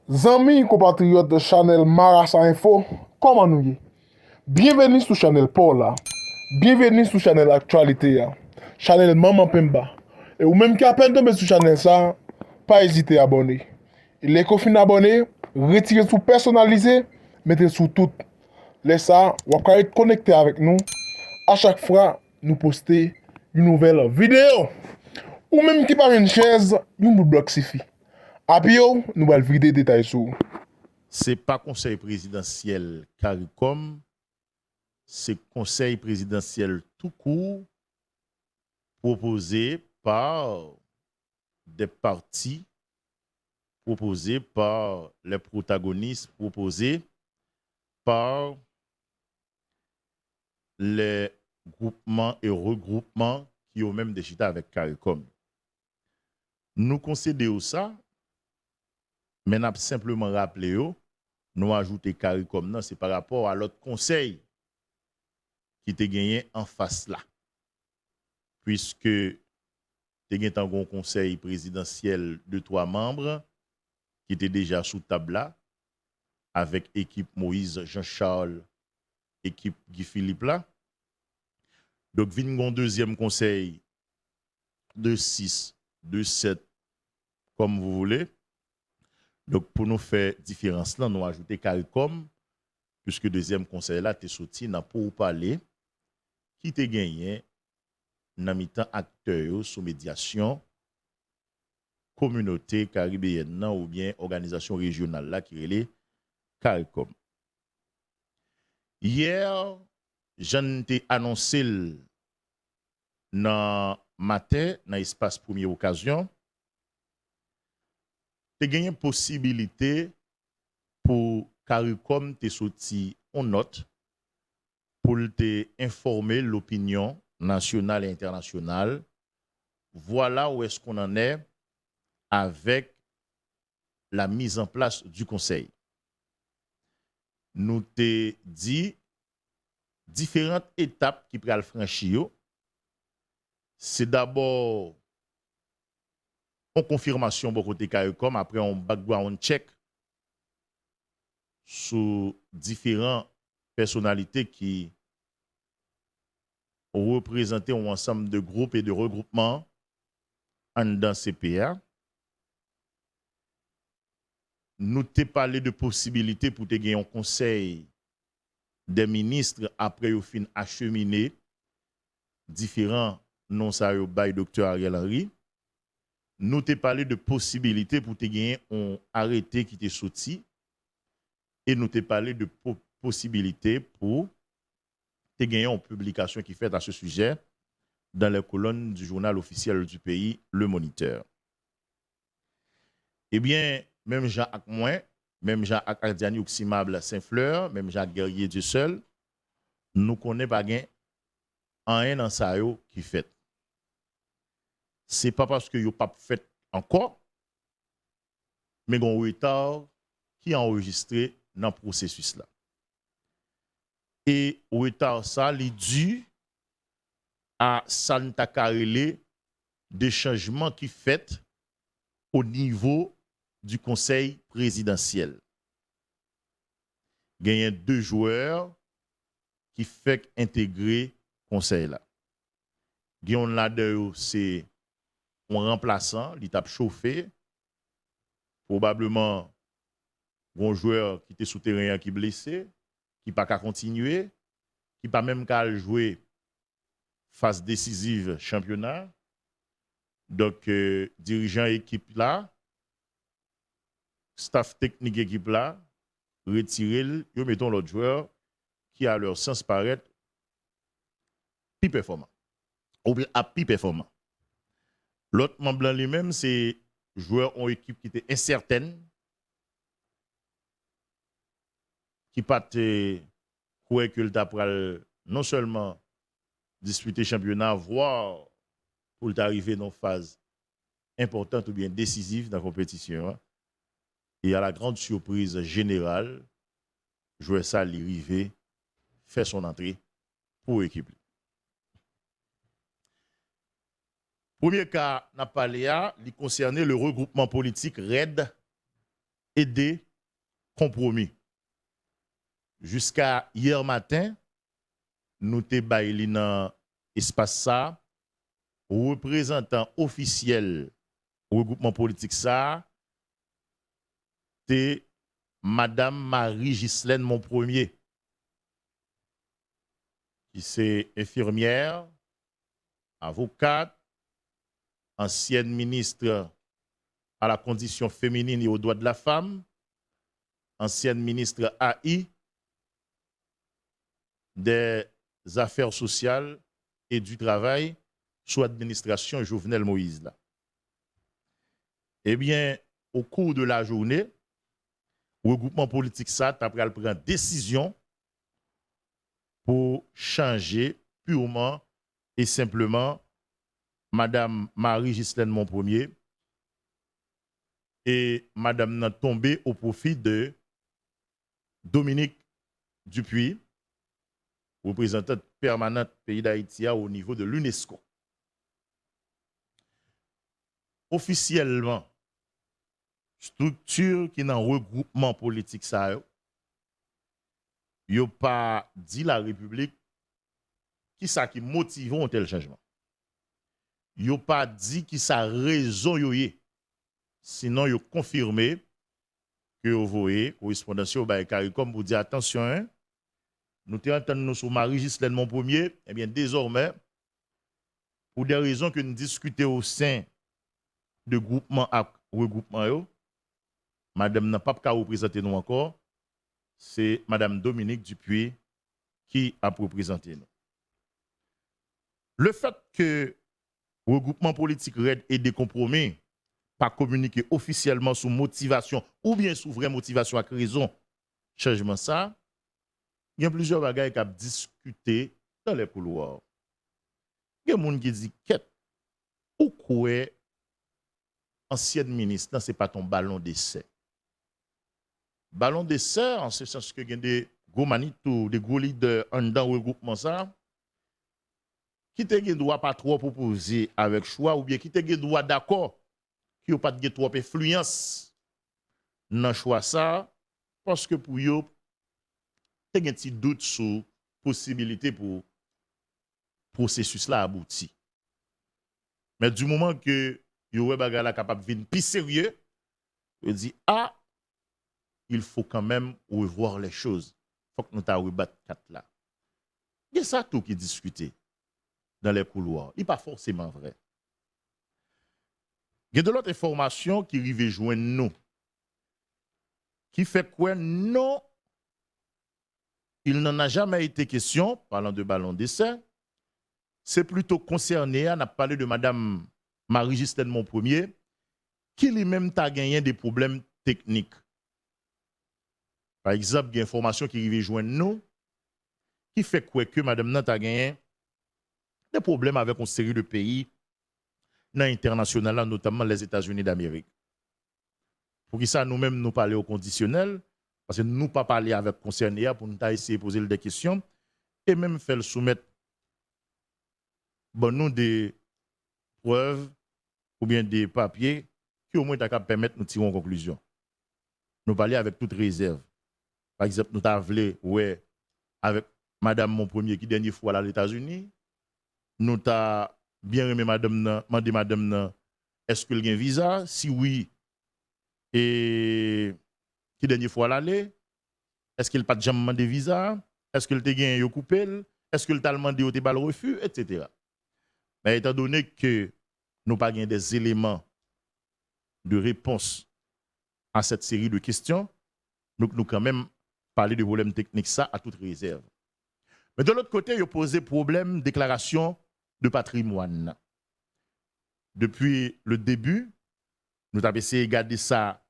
Zami compatriotes de Chanel Marassa Info, comment nous y? Bienvenue sur Chanel Paula. Bienvenue sur Chanel Actualité. Chanel Maman Pemba. Et ou même qui a peine tombé sur Chanel ça, pas hésiter à abonner. Et les coffins abonnés, retirez sous personnalisé, mettez sous tout. Laissez ça, vous pouvez être connecté avec nous. À chaque fois, nous poster une nouvelle vidéo. Ou même qui par une chaise, nous bloc suffit. Après, nous allons vider des détails sur. C'est pas conseil présidentiel CARICOM, c'est conseil présidentiel tout court proposé par des partis, proposé par les protagonistes, proposé par les groupements et regroupements qui ont même décidé avec CARICOM. Nous concédons ça, mais nous avons simplement rappelé, nous ajouter CARICOM, non, c'est par rapport à l'autre conseil qui était gagné en face là. Puisque tu as un conseil présidentiel de 3 membres qui était déjà sous table là, avec équipe Moïse Jean-Charles, équipe Guy Philippe là. Donc, vient un deuxième conseil de 6, de 7, comme vous voulez. Donc, pour nous faire différence là, nous ajouter CARICOM, puisque deuxième conseil là, tu es sorti dans pour parler, qui t'a gagné dans mi-temps acteurs sous médiation communauté caribéenne ou bien organisation régionale là qui est les CARICOM. Hier, j'en ai annoncé dans matin dans l'espace première occasion, tu gagné possibilité pour CARICOM te sorti en note pour te informer l'opinion nationale et internationale. Voilà où est-ce qu'on en est avec la mise en place du conseil. Nous te dit différentes étapes qui pral franchir. C'est d'abord en confirmation pour côté CARICOM, après un background check sur différentes personnalités qui ont représenté un ensemble de groupes et de regroupements dans CPA. Nous te parlé de possibilités pour te gagner un conseil des ministres après au fin acheminer différents non ça yo by docteur Ariel Henry. Nous te parlé de possibilités pour te gagner un arrêté qui te sorti et nous te parlé de possibilités pour te gagner une publication qui fait à ce sujet dans les colonnes du journal officiel du pays, Le Moniteur. Eh bien, même Jean-Jacques Moins, même Jean-Jacques Ardiani Oximable Saint-Fleur, même Jacques Guerrier du seul, nous connaissons pas gain un dans ça qui fait. C'est pas parce que yo pas fait encore, mais un retard qui est enregistré dans le processus là. Et retard ça est dû à Santa Carele des changements qui fait au niveau du conseil présidentiel. Il y a 2 joueurs qui fait intégrer le conseil là. Guillaume Lader, c'est un remplaçant, il t'a chauffé. Probablement un joueur qui était souterrain qui est blessé, qui pas qu'à continuer, qui pas même qu'à jouer phase décisive championnat. Donc dirigeant équipe là, staff technique équipe là, retirer, yo mettons l'autre joueur qui a leur sens paraître plus performant. Ou bien à plus performant. L'autre membre lui-même, c'est joueur en équipe qui était incertaine, qui pas croire que le non seulement disputer championnat, voire pour arriver dans une phase importante ou bien décisive dans la compétition. Et à la grande surprise générale, joueur ça l'arrivée fait son entrée pour l'équipe. Premier cas, n'a parlé il concernait le regroupement politique RED et des compromis. Jusqu'à hier matin, nous te baillé dans espace ça, représentant officiel regroupement politique ça, c'est Madame Marie-Ghislaine mon premier, qui c'est infirmière, avocate, ancienne ministre à la condition féminine et aux droits de la femme, ancienne ministre AI des affaires sociales et du travail sous administration Jovenel Moïse. Là. Eh bien, au cours de la journée, le regroupement politique ça a pris décision pour changer purement et simplement Madame Marie-Ghislaine Monpremier et Madame n'a tombé au profit de Dominique Dupuis, représentante permanente pays d'Haïti au niveau de l'UNESCO. Officiellement, structure qui est dans regroupement politique ça yo pas dit la République qui ça qui motive un tel changement. Yo pas dit qui ça raison yo yé. Sinon yo confirmé que vous voyez correspondance au bail CARICOM pour dire attention hein, nous te entendons sur Marie-Ghislaine mon premier, eh bien désormais pour des raisons que nous discutons au sein de groupement à regroupement yo, madame n'a pas qu'à représenter nous encore, c'est madame Dominique Dupuis qui a représenté nous. Le fait que le regroupement politique RED et des compromis pas communiquer officiellement sous motivation ou bien sous vraie motivation à raison changement ça, il y a plusieurs bagages qui ont discuté dans les couloirs. Il y a des gens qui disent qu'est ou quoi ancienne ministre, ce n'est pas ton ballon d'essai. Ballon d'essai, en ce sens que il y a des gros manitou, des gros leaders en dans le regroupement ça, qui te droit pas trop proposer avec choix ou bien qui te droit d'accord, qui n'a pas de trop influence dans le choix ça, parce que pour eux, tu as un petit doute sur la possibilité pour le processus là aboutir. Mais du moment que vous êtes capable de venir plus sérieux, vous dites, ah, il faut quand même revoir les choses. Il faut que nous t'ayons rebattre quatre là. Il y a ça tout qui est discuté dans les couloirs. Il n'est pas forcément vrai. Il y a de l'autre information qui arrive joindre nous. Qui fait quoi? Non, il n'en a jamais été question, parlant de ballon d'essai. C'est plutôt concerné, on a parlé de Madame Marie-Ghislaine Monpremier, qui lui-même a gagné des problèmes techniques. Par exemple, il y a une information qui arrive joindre nous, qui fait quoi que Madame Nant a gagné des problèmes avec une série de pays dans l'international, notamment les États-Unis d'Amérique. Pour qui ça, nous-mêmes, nous parler au conditionnel, parce que nous pas parler avec concerné pour nous essayer de poser des questions, et même faire soumettre bon, nous des preuves ou bien des papiers qui au moins permettre de nous tirer en conclusion. Nous parler avec toute réserve. Par exemple, nous avons ouais, avec Madame mon premier qui dernière fois à les États-Unis, nous avons bien aimé Madame, est-ce qu'il y a un visa? Si oui, et qui dernière fois l'aller? Est-ce qu'il n'a pas de jamais demandé visa? Est-ce qu'il t'a gagné au coupé? Est-ce qu'il t'a demandé au le refus? Etc. Mais étant donné que nous n'avons pas des éléments de réponse à cette série de questions, nous quand même parler de problèmes techniques ça à toute réserve. Mais de l'autre côté, il y a posé problème déclaration de patrimoine. Depuis le début, nous avons essayé de garder ça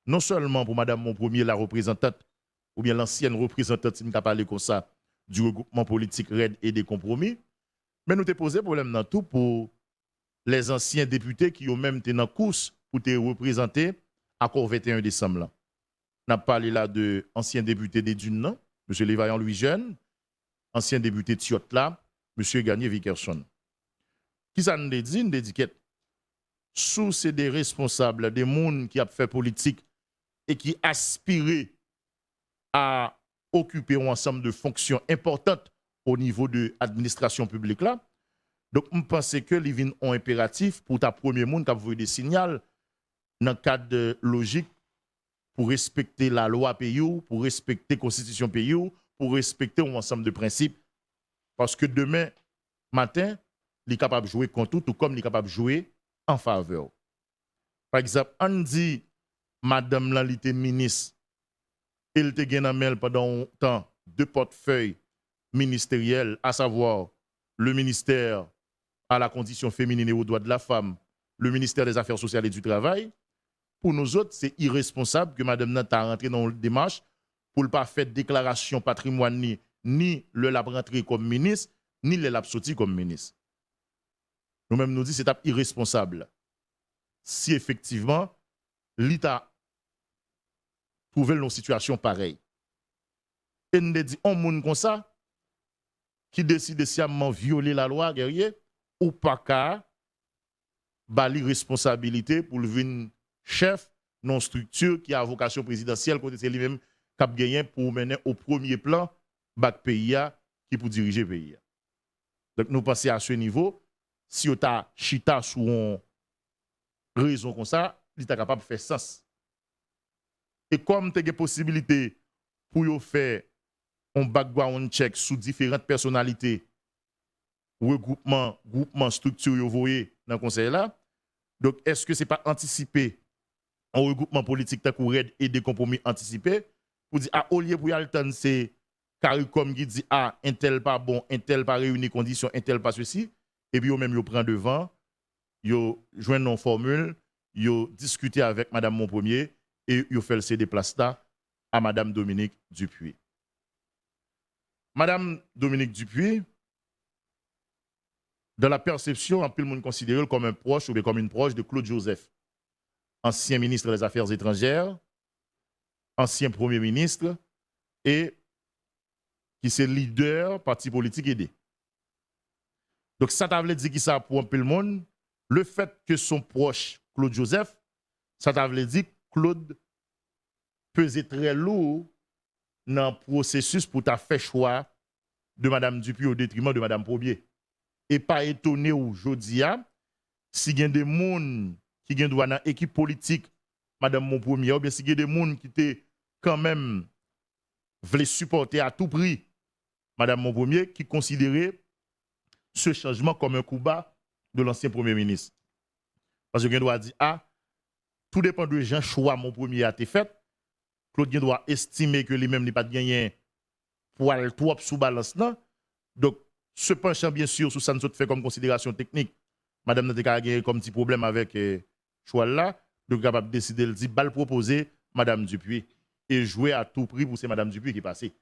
non seulement pour Madame Monpremier, la représentante, ou bien l'ancienne représentante, si nous avons parlé comme ça, du regroupement politique RED et des compromis, mais nous avons posé problème dans tout pour les anciens députés qui ont même été dans la course pour te représenter à 21 décembre. Là. On a parlé là de anciens députés des Dunes, M. Lévaillant Louis Jeune, ancien député de Tiot là, M. Garnier Vickerson. Qui ça nous dit? Nous dit que sous c'est des responsables, des gens qui ont fait politique et qui aspirait à occuper un ensemble de fonctions importantes au niveau de l'administration publique là. Donc, je pense que les vignes ont impératif pour ta premier monde qui a envoyé des signaux dans le cadre de logique pour respecter la loi pays, pour respecter la constitution pays, pour respecter un ensemble de principes. Parce que demain matin, il est capable de jouer contre tout comme il est capable de jouer en faveur. Par exemple, on dit, Madame l'alité ministre, elle était gagné pendant un temps deux portefeuilles ministériels, à savoir le ministère à la condition féminine et aux droits de la femme, le ministère des Affaires sociales et du Travail. Pour nous autres, c'est irresponsable que Madame Nat a rentré dans la démarche pour ne pas faire déclaration patrimoine ni le lab rentré comme ministre, ni le lab sorti comme ministre. Nous-mêmes nous disons que c'est irresponsable. Si effectivement, l'État trouvait une situation pareille. Et nous dit, on monde comme ça, qui décide de sciemment violer la loi, guerrier, ou pas qu'à bali responsabilité pour le chef non structure qui a vocation présidentielle, côté c'est lui-même qui a gagné pour mener au premier plan bac pays qui pour diriger pays. Donc nous pensons à ce niveau, si on a chita sous une raison comme ça, il est capable de faire sens. Et comme tu as des possibilités pour faire un background check sous différentes personnalités, regroupement, groupement, structure, vous voyez dans le conseil là. Donc, est-ce que ce n'est pas anticipé un regroupement politique et des compromis anticipés pour dire, ah, au lieu pour y aller, c'est CARICOM qui dit, ah, un tel pas bon, un tel pas réuni conditions, un tel pas ceci, et puis, même, ils prennent devant, ils joignent une formule, ils discutent avec Madame Monpremier et ils font le déplacer à Madame Dominique Dupuis. Madame Dominique Dupuis, dans la perception, un peu le monde considère comme un proche ou comme une proche de Claude Joseph, ancien ministre des Affaires étrangères, ancien Premier ministre et qui est leader parti politique aidé. Donc ça t'a voulu dire qui ça pour un peu le monde, le fait que son proche Claude Joseph, ça t'a voulu dire que Claude pesait très lourd dans le processus pour ta fait choix de Mme Dupuis au détriment de Mme Probier. Et pas étonné aujourd'hui, si il y a des gens qui sont dans l'équipe politique, Mme Monpremier, ou bien si il y a des gens qui étaient quand même voulaient supporter à tout prix Mme Monpremier, qui considérait ce changement comme un coup bas de l'ancien Premier ministre. Parce que doit dire, ah, tout dépend de Jean choix Monpremier a été fait. Claude doit estimer que lui-même n'est pas gagné pour aller trop sous balance. Donc, ce penchant, bien sûr, sous ça nous fait comme considération technique, Madame n'a pas gagné comme petit problème avec choix là, donc capable de décider de dire, balle proposer Madame Dupuis et jouer à tout prix pour c'est Madame Dupuis qui est passée.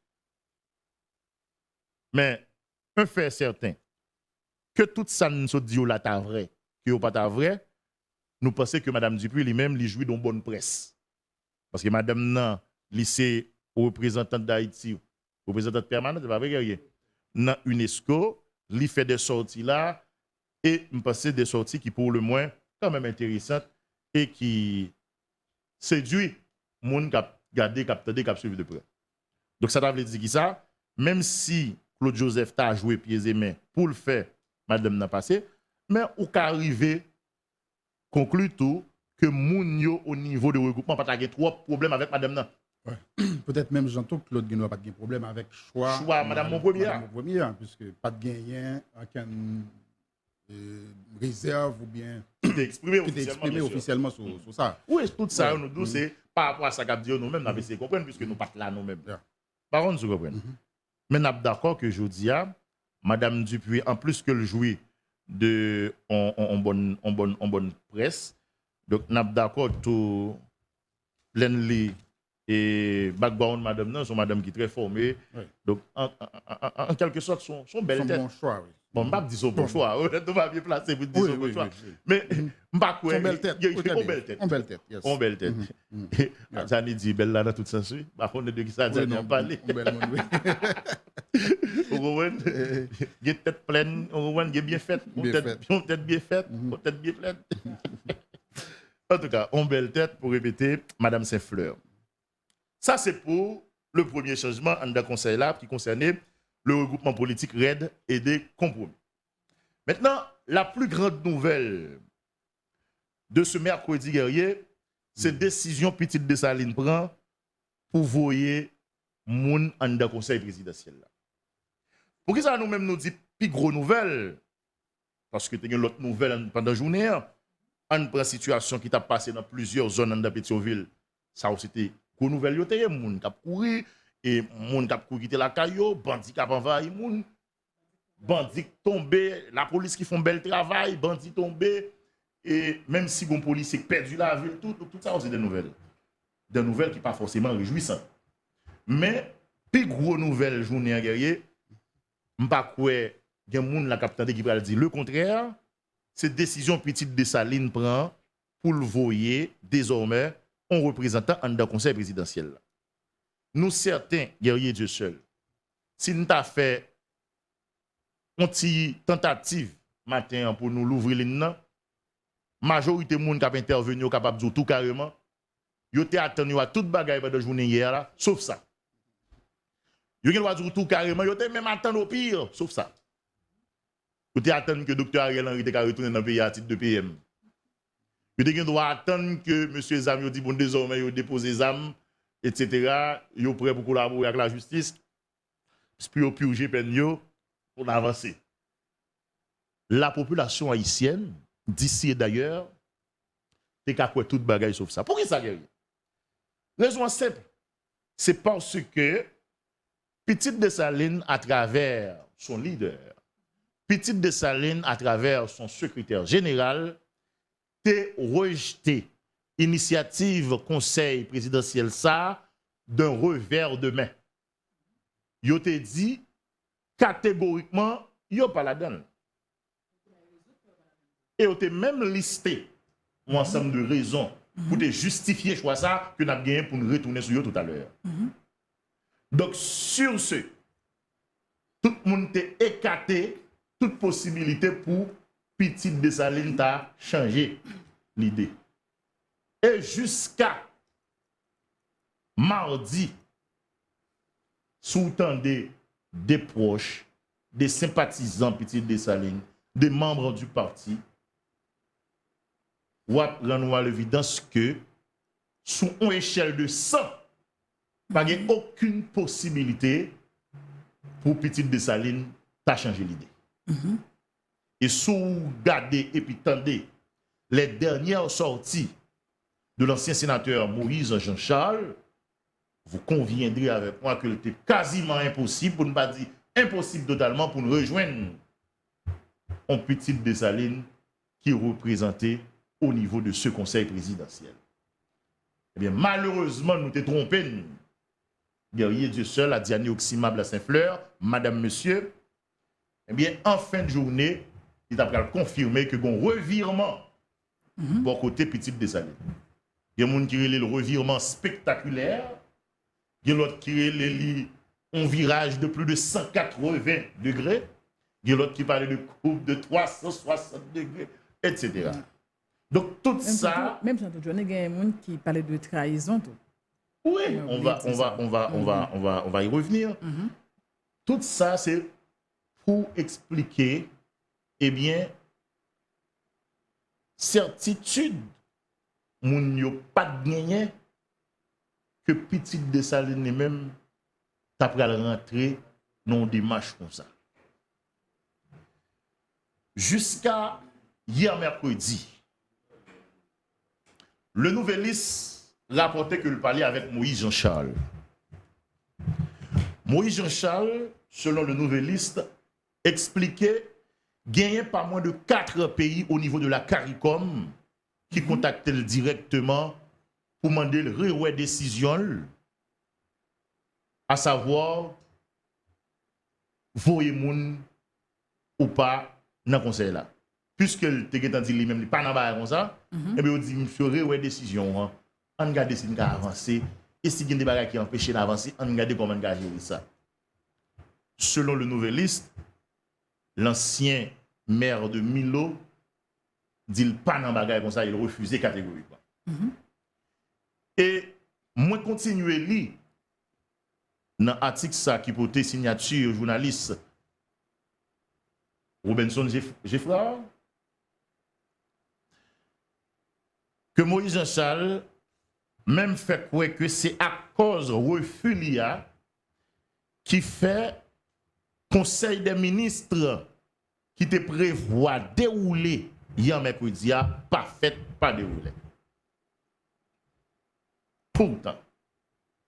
Mais, un fait certain, que tout ça nous dit là, ta vrai, que pas ta vrai, nous pensons que Madame Dupuis lui-même, lui jouit d'une bonne presse. Parce que Madame nan, lycée représentante d'Haïti, représentante permanente, c'est pas vrai, dans UNESCO, lui fait des sorties là, et me passer des sorties qui pour le moins quand même intéressantes et qui séduit les gens qui ont gardé, qui ont suivi de près. Donc ça veut dire qui ça, même si Claude Joseph t'a joué pieds et mains pour le faire, Madame n'a passé, mais ou qu'arriver conclut tout que moun yo au niveau de regroupement pas de trop problème avec Madame nan. Ouais. Peut-être même j'entends que Claude Guénois n'a pas de problème avec choix Madame Monpremier, puisque pas de gagnant, aucun réserve ou bien qui t'est exprimé officiellement sur ça. Oui, tout ça, nous dit, c'est par rapport à ça qu'a dit nous-mêmes, nous avons essayé de comprendre, puisque nous partons là nous-mêmes. Par contre, vous comprenez. Mais nous sommes d'accord que je dis à Madame Dupuis, en plus que le jouer de en bonne presse, donc nous sommes d'accord tout l'enli et background madame non, sont madame qui est très formée. Oui. Donc en quelque sorte son belle tête. Bon choix, oui. Bon, je ne dis pas son bon choix, on va bien placer pour dire son bon choix. Mais je ne pas quoi. Son belle tête. On belle tête. On belle tête, yes. On belle tête. J'en dit belle là dans tout sens. Par contre, de qui ça j'en ai parlé. On belle monde, oui. On voit il est tête pleine, on voit il est bien faite, tête bien faite, tête bien pleine. En tout cas, on belle tête pour répéter Madame Saint-Fleur. Ça, c'est pour le premier changement en le conseil là qui concernait le regroupement politique RAID et des compromis. Maintenant, la plus grande nouvelle de ce mercredi guerrier, c'est décision Petite Dessalines prend pour voyer moun en le conseil présidentiel là. Pour qui ça nous-mêmes nous dit plus gros nouvelle? Parce que tu as l'autre nouvelle pendant la journée. On prend situation qui t'a passé dans plusieurs zones de Pétionville. Ça aussi, c'était une nouvelle. Il y a des gens qui ont couru, et des gens qui ont couru quitter la caillou, bandits qui ont envahi les gens, bandits tombés, la police qui font bel travail, bandits tombés, et même si les policiers ont perdu la ville, tout ça, c'est des nouvelles. Des nouvelles qui ne sont pas forcément réjouissantes. Mais, plus gros nouvelle journée à guerrier, je ne sais pas quoi, il y a des gens qui va dire le contraire. Cette décision Petite Dessalines prend pour le voyer désormais en représentant un conseil présidentiel. Nous, certains guerriers Dieu seul, si nous avons fait une tentative matin pour nous l'ouvrir la majorité des gens qui ont intervenu capable de dire tout carrément, ils ont attendu à toute bagaille de la journée hier, là, sauf ça. Ils ont dit tout carrément, ils ont même attendu au pire, sauf ça. Vous avez attendu que le docteur Ariel Henry ait retourné dans le pays à titre de PM. Vous avez attendre que M. Zam dit bon désormais il dépose les armes, etc. Il est prêt pour collaborer avec la justice. Puis il purger peine pour avancer. La population haïtienne, d'ici et d'ailleurs, c'est qu'à quoi toute bagaille sauf ça. Pourquoi ça guérit? Raison simple. C'est parce que Petite Dessalines, à travers son leader, Petite Dessalines, à travers son secrétaire général, a rejeté l'initiative conseil présidentiel ça d'un revers de main. Il a dit catégoriquement, il n'y a pas la donne. Et il a même listé un ensemble de raisons pour te justifier choix ça que nous avons gagné pour nous retourner sur eux tout à l'heure. Donc, sur ce, tout le monde est écarté toute possibilité pour Petite Dessalines t'a changé l'idée. Et jusqu'à mardi, sous-tendez des proches, des sympathisants Petite Dessalines, des membres du parti, ou rendre à l'évidence que, sous une échelle de 100, il n'y a aucune possibilité pour Petite Dessalines t'a changé l'idée. Et si vous regardez et puis tendez les dernières sorties de l'ancien sénateur Moïse Jean-Charles, vous conviendrez avec moi que c'était quasiment impossible, pour ne pas dire impossible totalement, pour nous rejoindre en Petite Dessalines qui est représenté au niveau de ce conseil présidentiel. Eh bien, malheureusement, nous t'es trompés. Guerrier Dieu seul, à Diane Oxymable à Saint-Fleur, madame, monsieur, eh bien, en fin de journée, il a confirmé que bon revirement pour côté Petite Dessalines. Il y a des gens qui relèvent le revirement spectaculaire, il y a l'autre qui relève un virage de plus de 180 degrés, il y a l'autre qui parle de courbe de 360 degrés, etc. Donc tout même ça... Même si il y a des gens qui parlent de trahison. Tout. Oui, on va y revenir. Tout ça, c'est pour expliquer, eh bien, certitude, moun yo pas de gagné que Petite Dessalines même t'a pral rentrer dans des démarche comme ça. Jusqu'à hier mercredi, le Nouvelliste rapportait que le parlait avec Moïse Jean-Charles. Moïse Jean-Charles, selon le Nouvelliste, expliquait gagner pas moins de 4 pays au niveau de la CARICOM qui contactaient directement pour demander le renvoi décision, à savoir voyer moun ou pas dans le conseil là. Puisque le te dit lui-même pas dans ba comme ça, et bien on dit monsieur renvoi décision, on regarde si on va avancer et si il y a des bagages qui empêchent d'avancer, on regarde comment on va gérer ça. Selon le Nouvelliste, l'ancien maire de Milo dit pas dans bagaille comme ça, il refusait catégoriquement. Et Moi continuer li dans l'article ça qui portait signature journaliste Robinson Geffrard que Moïse Jean-Charles même fait quoi que c'est à cause refus l'IA qui fait Conseil des ministres qui te prévoit dérouler hier mercredi a pas fait, pas déroulé. Pourtant,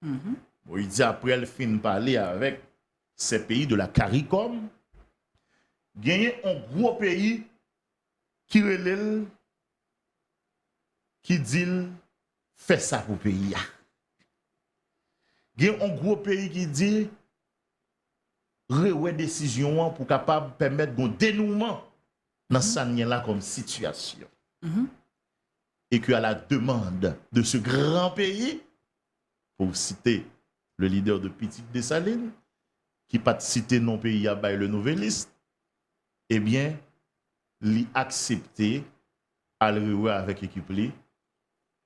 il dit après le fin de parler avec ces pays de la CARICOM, gagner un gros pays qui relève, qui dit fait ça pour le pays. Gagner un gros pays qui dit reouais décision pour capable permettre un dénouement dans ça là comme situation. Et que à la demande de ce grand pays, pour citer le leader de Petite Dessalines, qui pas cité non pays à bail le nouvelliste, eh bien, il accepté à le avec l'équipe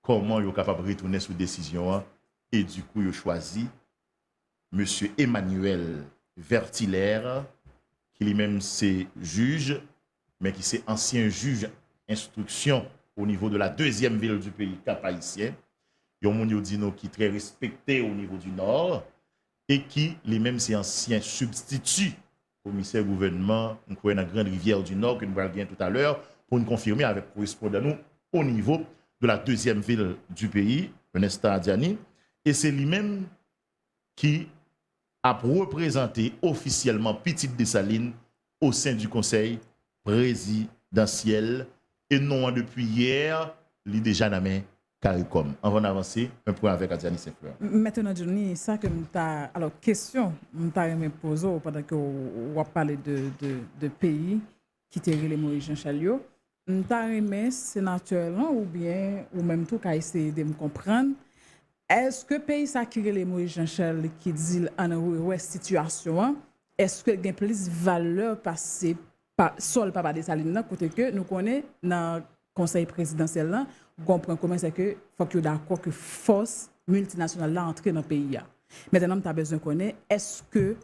comment il est capable de retourner sur décision et du coup il a choisi monsieur Emmanuel Vertilaire, qui lui-même c'est juge, mais qui c'est ancien juge instruction au niveau de la deuxième ville du pays, Cap-Haïtien. Il y a un monde qui est très respecté au niveau du Nord et qui lui-même c'est ancien substitut commissaire gouvernement, on croit dans la grande rivière du Nord que nous allons bien tout à l'heure pour nous confirmer avec correspondant nous au niveau de la deuxième ville du pays, Ernesta Adiani, et c'est lui-même qui a représenté officiellement Petite Dessalines au sein du conseil présidentiel et non depuis hier, il est déjà dans la main CARICOM. On va avancer un point avec Adiani Saint-Fleur. Maintenant, Johnny, ça que m'ta alors question m'ta me poser pendant que on parler de pays qui te relé Moïse Jean-Charles. M'ta remet sénateur là ou bien ou même tout qu'a essayer de me comprendre. Est-ce que pays ça qui relé Moïse Jean-Charles qui dit en situation, est-ce que gain plus valeur passer par sol papa Dessalines là côté que nous connaît dans conseil présidentiel là, comprend comment c'est que faut que d'accord que force multinationale là entrer dans le pays. Maintenant, tu as besoin de connaître est-ce que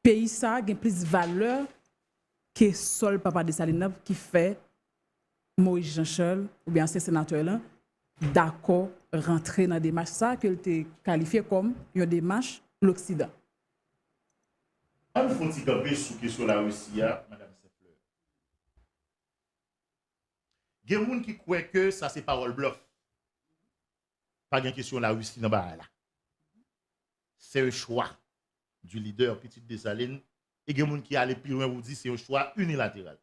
pays ça a plus de valeur que seul papa Dessalines qui fait Moïse Jean-Charles ou bien ces sénateurs là d'accord rentrer dans des démarche ça que tu qualifié comme une démarche l'Occident. Il faut camper sur question la Russie, madame Saint-Fleur. Il y a des gens qui croient que ça c'est parole bluff. Pas de question la Russie dans là. C'est un choix du leader Petite Dessalines et il y a des gens qui allaient plus loin vous dire c'est un choix unilatéral.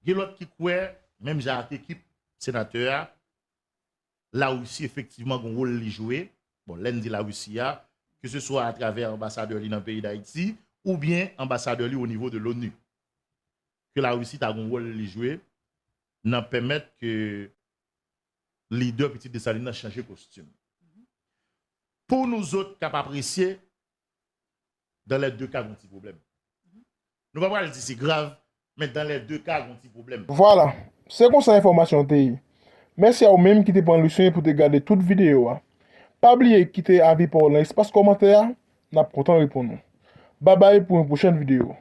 Il y a d'autres qui croient même j'ai équipe sénateur la Russie effectivement a un rôle à jouer. Bon, l'Inde dit la Russie que ce soit à travers l'ambassadeur dans le pays d'Haïti ou bien ambassadeur au niveau de l'ONU. Que la Russie a un rôle à jouer, n'en permettre que le leader Petite Dessalines a changé de costume. Pour nous autres, qui apprécier, dans les deux cas, il y a un petit problème. Nous ne pouvons pas dire que c'est grave, mais dans les deux cas, il y a un petit problème. Voilà, c'est comme ça l'information. Merci à vous-même qui te prend le soin pour te garder toute vidéo. Pas oublier de quitter avis pour l'espace commentaire. N'a pas content répondre. Bye bye pour une prochaine vidéo.